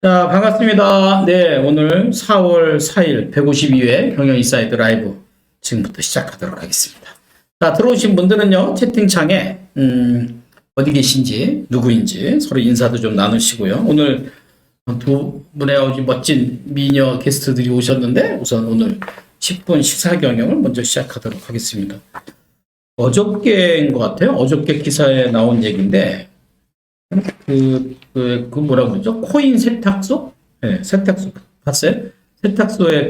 자, 반갑습니다. 네, 오늘 4월 4일 152회 경영인사이드 라이브 지금부터 시작하도록 하겠습니다. 자, 들어오신 분들은요, 채팅창에, 어디 계신지, 누구인지 서로 인사도 좀 나누시고요. 오늘 두 분의 아주 멋진 미녀 게스트들이 오셨는데, 우선 오늘 10분 식사 경영을 먼저 시작하도록 하겠습니다. 어저께인 것 같아요. 어저께 기사에 나온 얘기인데, 그 뭐라고 그러죠? 코인 세탁소? 네, 세탁소. 봤어요? 세탁소에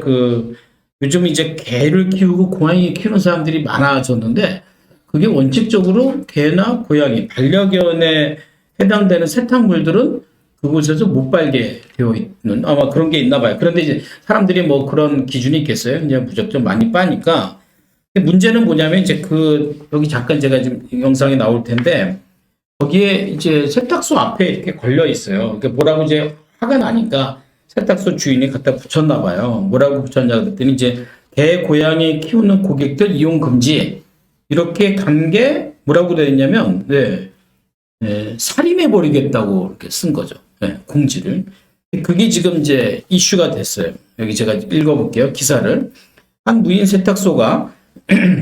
요즘 이제 개를 키우고 고양이 키우는 사람들이 많아졌는데, 그게 원칙적으로 개나 고양이, 반려견에 해당되는 세탁물들은 그곳에서 못 팔게 되어 있는, 아마 그런 게 있나 봐요. 그런데 이제 사람들이 뭐 그런 기준이 있겠어요? 그냥 무조건 많이 빠니까. 근데 문제는 뭐냐면, 이제 여기 잠깐 제가 지금 영상이 나올 텐데, 거기에 이제 세탁소 앞에 이렇게 걸려 있어요. 그러니까 뭐라고 이제 화가 나니까 세탁소 주인이 갖다 붙였나 봐요. 뭐라고 붙였냐 그랬더니 이제 개, 고양이 키우는 고객들 이용 금지. 이렇게 간 게 뭐라고 되어 있냐면, 살인해 버리겠다고 이렇게 쓴 거죠. 공지를. 그게 지금 이제 이슈가 됐어요. 여기 제가 읽어볼게요. 기사를. 한 무인 세탁소가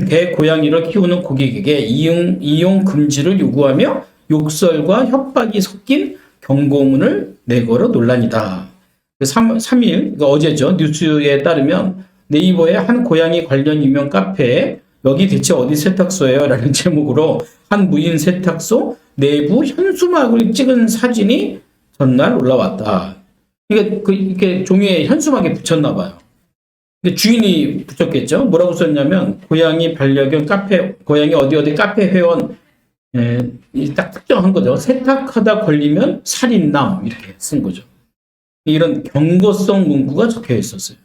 개, 고양이를 키우는 고객에게 이용 금지를 요구하며 욕설과 협박이 섞인 경고문을 내걸어 논란이다. 3일, 그러니까 어제죠. 뉴스에 따르면 네이버의 한 고양이 관련 유명 카페에 여기 대체 어디 세탁소예요? 라는 제목으로 한 무인 세탁소 내부 현수막을 찍은 사진이 전날 올라왔다. 이게 종이에 현수막에 붙였나 봐요. 주인이 붙였겠죠. 뭐라고 썼냐면 고양이 반려견 카페, 고양이 어디 카페 회원 딱 특정한 거죠. 세탁하다 걸리면 살인남 이렇게 쓴 거죠. 이런 경고성 문구가 적혀 있었어요.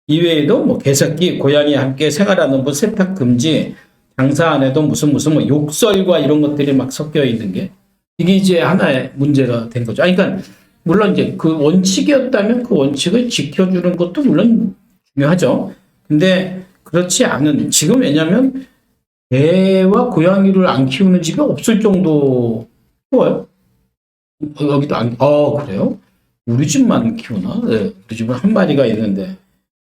이외에도 뭐 개새끼, 고양이와 함께 생활하는 분 세탁 금지, 장사 안 해도 무슨 뭐 욕설과 이런 것들이 막 섞여 있는 게 이게 이제 하나의 문제가 된 거죠. 그러니까 물론 이제 그 원칙이었다면 그 원칙을 지켜주는 것도 물론 중요하죠. 근데 그렇지 않은 지금 왜냐하면 개와 고양이를 안 키우는 집이 없을 정도 키워요. 여기도 그래요? 우리 집만 키우나? 네, 우리 집은 한 마리가 있는데.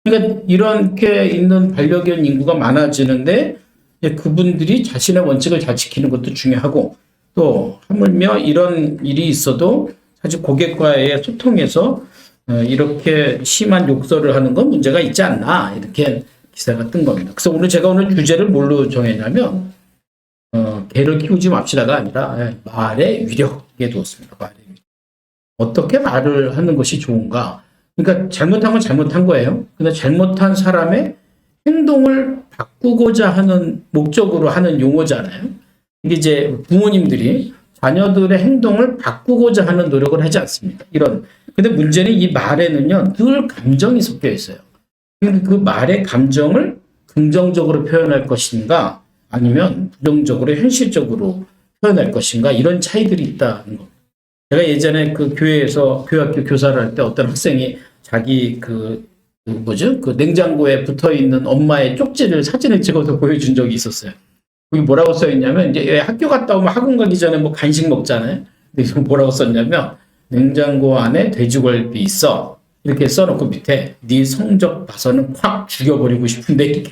그러니까 이렇게 있는 반려견 인구가 많아지는데 그분들이 자신의 원칙을 잘 지키는 것도 중요하고 또 하물며 이런 일이 있어도 사실 고객과의 소통에서 이렇게 심한 욕설을 하는 건 문제가 있지 않나 이렇게 기사가 뜬 겁니다. 그래서 제가 오늘 주제를 뭘로 정했냐면 개를 키우지 맙시다가 아니라 말의 위력에 두었습니다. 말의 위력. 어떻게 말을 하는 것이 좋은가? 그러니까 잘못한 건 잘못한 거예요. 근데 잘못한 사람의 행동을 바꾸고자 하는 목적으로 하는 용어잖아요. 이게 이제 부모님들이 자녀들의 행동을 바꾸고자 하는 노력을 하지 않습니다. 근데 문제는 이 말에는요, 늘 감정이 섞여 있어요. 그 말의 감정을 긍정적으로 표현할 것인가 아니면 부정적으로 현실적으로 표현할 것인가 이런 차이들이 있다는 겁니다. 제가 예전에 그 교회에서 교학교 교사를 할 때 어떤 학생이 자기 그 냉장고에 붙어 있는 엄마의 쪽지를 사진을 찍어서 보여준 적이 있었어요. 거기 뭐라고 써 있냐면 이제 학교 갔다 오면 학원 가기 전에 뭐 간식 먹잖아요. 근데 뭐라고 썼냐면 냉장고 안에 돼지골비 있어. 이렇게 써놓고 밑에 네 성적 봐서는 확 죽여버리고 싶은데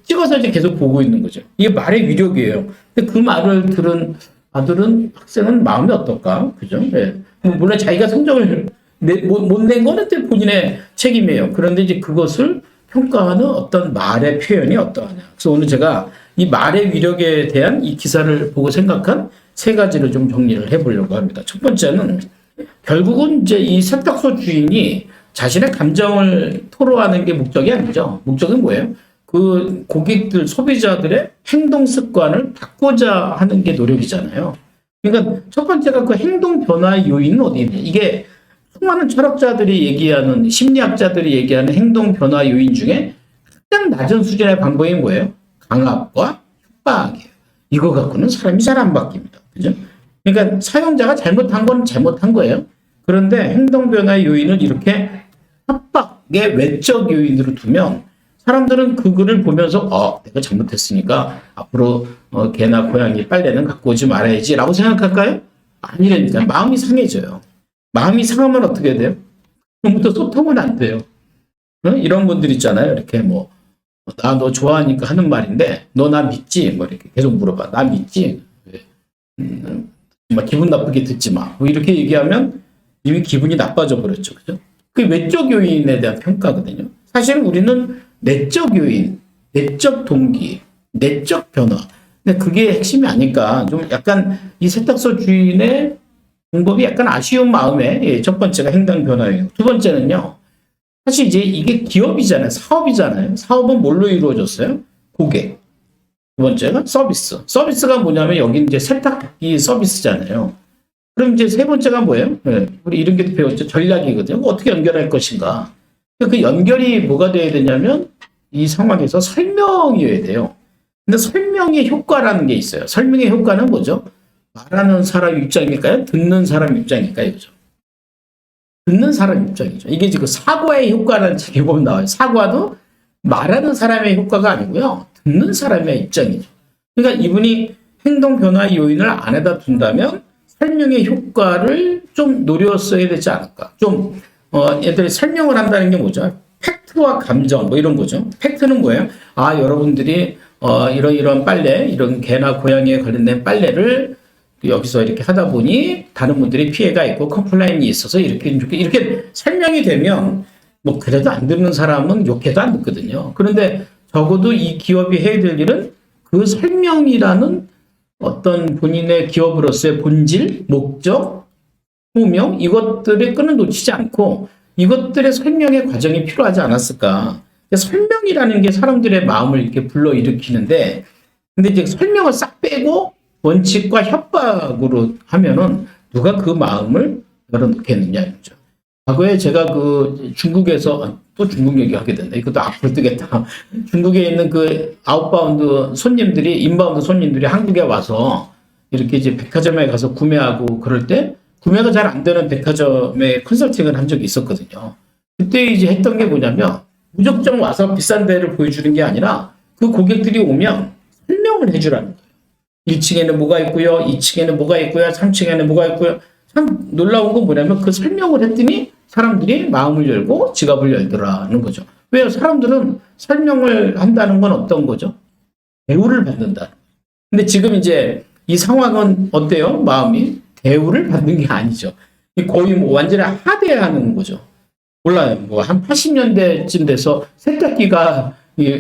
찍어서 이제 계속 보고 있는 거죠. 이게 말의 위력이에요. 근데 그 말을 들은 아들은 학생은 마음이 어떨까? 그죠? 네. 물론 자기가 성적을 못 낸 거는 본인의 책임이에요. 그런데 이제 그것을 평가하는 어떤 말의 표현이 어떠하냐. 그래서 오늘 제가 이 말의 위력에 대한 이 기사를 보고 생각한 세 가지를 좀 정리를 해보려고 합니다. 첫 번째는 결국은 이제 이 세탁소 주인이 자신의 감정을 토로하는 게 목적이 아니죠. 목적은 뭐예요? 그 고객들, 소비자들의 행동 습관을 바꾸자 하는 게 노력이잖아요. 그러니까 첫 번째가 그 행동 변화의 요인은 어디 있냐. 이게 수많은 철학자들이 얘기하는, 심리학자들이 얘기하는 행동 변화 요인 중에 가장 낮은 수준의 방법이 뭐예요? 강압과 협박이에요. 이거 갖고는 사람이 잘 안 바뀝니다. 그죠? 그러니까 사용자가 잘못한 건 잘못한 거예요. 그런데 행동 변화의 요인을 이렇게 협박의 외적 요인으로 두면 사람들은 그거를 보면서 내가 잘못했으니까 앞으로 개나 고양이 빨래는 갖고 오지 말아야지 라고 생각할까요? 아니라니까 마음이 상해져요. 마음이 상하면 어떻게 돼요? 그럼부터 소통은 안 돼요. 이런 분들 있잖아요. 이렇게 뭐, 나 너 좋아하니까 하는 말인데, 너 나 믿지? 뭐 이렇게 계속 물어봐. 나 믿지? 막 기분 나쁘게 듣지 마. 뭐 이렇게 얘기하면 이미 기분이 나빠져 버렸죠. 그죠? 그게 외적 요인에 대한 평가거든요. 사실 우리는 내적 요인, 내적 동기, 내적 변화. 근데 그게 핵심이 아닐까. 좀 약간 이 세탁소 주인의 방법이 약간 아쉬운 마음에, 예, 첫 번째가 행동 변화예요. 두 번째는요. 사실 이제 이게 기업이잖아요. 사업이잖아요. 사업은 뭘로 이루어졌어요? 고객. 두 번째가 서비스. 서비스가 뭐냐면 여기 이제 세탁기 서비스잖아요. 그럼 이제 세 번째가 뭐예요? 네, 우리 이런 게 배웠죠. 전략이거든요. 어떻게 연결할 것인가. 그 연결이 뭐가 돼야 되냐면 이 상황에서 설명이어야 돼요. 근데 설명의 효과라는 게 있어요. 설명의 효과는 뭐죠? 말하는 사람 입장일까요? 듣는 사람 입장일까요? 그죠? 듣는 사람 입장이죠. 이게 지금 사과의 효과라는 책에 보면 나와요. 사과도 말하는 사람의 효과가 아니고요. 듣는 사람의 입장이죠. 그러니까 이분이 행동 변화 요인을 안에다 둔다면 설명의 효과를 좀 노렸어야 되지 않을까. 좀, 얘들이 설명을 한다는 게 뭐죠? 팩트와 감정, 뭐 이런 거죠. 팩트는 뭐예요? 아, 여러분들이, 이런 빨래, 이런 개나 고양이에 관련된 빨래를 여기서 이렇게 하다 보니 다른 분들이 피해가 있고 컴플레인이 있어서 이렇게 설명이 되면 뭐 그래도 안 듣는 사람은 욕해도 안 듣거든요. 그런데 적어도 이 기업이 해야 될 일은 그 설명이라는 어떤 본인의 기업으로서의 본질, 목적, 소명 이것들의 끈을 놓치지 않고 이것들의 설명의 과정이 필요하지 않았을까. 설명이라는 게 사람들의 마음을 이렇게 불러일으키는데 근데 이제 설명을 싹 빼고 원칙과 협박으로 하면은 누가 그 마음을 열어놓겠느냐 이거죠. 과거에 제가 그 중국에서 또 중국 얘기하게 된다. 이것도 앞으로 뜨겠다. 중국에 있는 그 아웃바운드 손님들이 인바운드 손님들이 한국에 와서 이렇게 이제 백화점에 가서 구매하고 그럴 때 구매가 잘 안 되는 백화점에 컨설팅을 한 적이 있었거든요. 그때 이제 했던 게 뭐냐면 무조건 와서 비싼 데를 보여주는 게 아니라 그 고객들이 오면 설명을 해주라는 거예요. 1층에는 뭐가 있고요. 2층에는 뭐가 있고요. 3층에는 뭐가 있고요. 참 놀라운 건 뭐냐면 그 설명을 했더니 사람들이 마음을 열고 지갑을 열더라는 거죠. 왜요? 사람들은 설명을 한다는 건 어떤 거죠? 대우를 받는다. 근데 지금 이제 이 상황은 어때요? 마음이 대우를 받는 게 아니죠. 거의 뭐 완전히 하대하는 거죠. 몰라요. 뭐 한 80년대쯤 돼서 세탁기가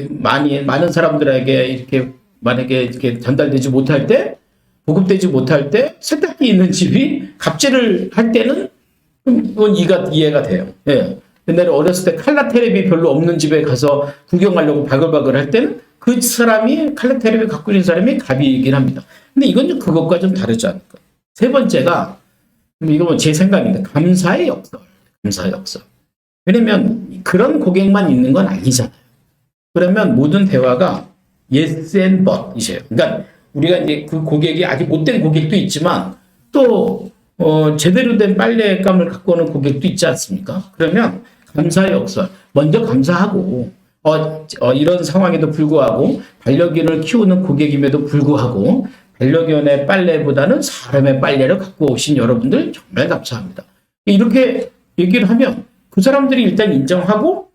많은 사람들에게 이렇게 만약에 이렇게 전달되지 못할 때, 보급되지 못할 때 세탁기 있는 집이 갑질을 할 때는 그건 이해가 돼요. 예. 옛날에 어렸을 때 칼라 테레비 별로 없는 집에 가서 구경하려고 바글바글 할 때는 그 사람이 칼라 테레비 갖고 있는 사람이 갑이긴 합니다. 근데 이건 좀 그것과 좀 다르지 않을까. 세 번째가 이건 뭐 제 생각인데 감사의 역설. 감사의 역설. 왜냐면 그런 고객만 있는 건 아니잖아요. 그러면 모든 대화가 yes and but이세요. 그러니까 우리가 이제 그 고객이 아직 못된 고객도 있지만 또 제대로 된 빨래감을 갖고 오는 고객도 있지 않습니까? 그러면 감사의 역설. 먼저 감사하고 이런 상황에도 불구하고 반려견을 키우는 고객임에도 불구하고 반려견의 빨래보다는 사람의 빨래를 갖고 오신 여러분들 정말 감사합니다. 이렇게 얘기를 하면 그 사람들이 일단 인정하고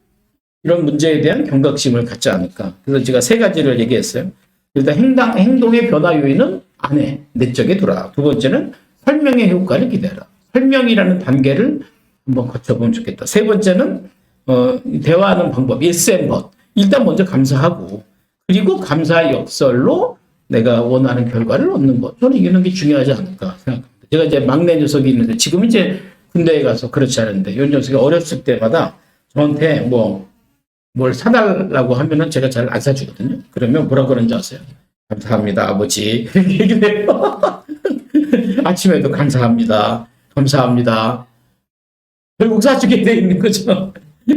이런 문제에 대한 경각심을 갖지 않을까. 그래서 제가 세 가지를 얘기했어요. 일단 행동의 변화 요인은 안에, 내적에 돌아. 두 번째는 설명의 효과를 기대하라. 설명이라는 단계를 한번 거쳐보면 좋겠다. 세 번째는 대화하는 방법, yes and but. 일단 먼저 감사하고 그리고 감사의 역설로 내가 원하는 결과를 얻는 것. 저는 이런 게 중요하지 않을까 생각합니다. 제가 이제 막내 녀석이 있는데 지금 이제 군대에 가서 그렇지 않은데 이 녀석이 어렸을 때마다 저한테 뭘 사달라고 하면은 제가 잘 안 사주거든요. 그러면 뭐라 그러는지 아세요? 감사합니다, 아버지. 얘기해요. 아침에도 감사합니다. 감사합니다. 결국 사주게 돼 있는 거죠.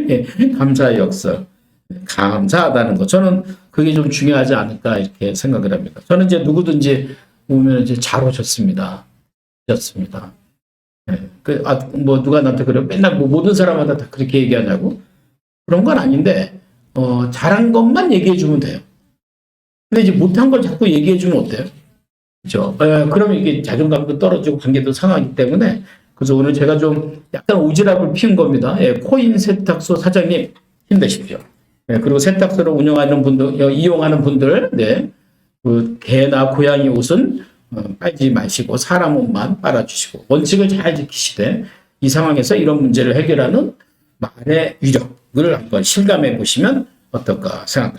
예, 감사의 역설. 감사하다는 거. 저는 그게 좀 중요하지 않을까 이렇게 생각을 합니다. 저는 이제 누구든지 오면 이제 잘 오셨습니다. 오셨습니다. 예, 뭐 누가 나한테 그래 맨날 뭐 모든 사람마다 다 그렇게 얘기하냐고 그런 건 아닌데 잘한 것만 얘기해 주면 돼요. 근데 이제 못한 걸 자꾸 얘기해 주면 어때요? 그렇죠? 그러면 이게 자존감도 떨어지고 관계도 상하기 때문에 그래서 오늘 제가 좀 약간 오지랖을 피운 겁니다. 예, 코인 세탁소 사장님 힘내십시오. 예, 그리고 세탁소를 운영하는 분들, 이용하는 분들, 네, 그 개나 고양이 옷은 빨지 마시고 사람 옷만 빨아주시고 원칙을 잘 지키시되 이 상황에서 이런 문제를 해결하는 말의 위력을 한번 실감해 보시면 어떨까 생각합니다.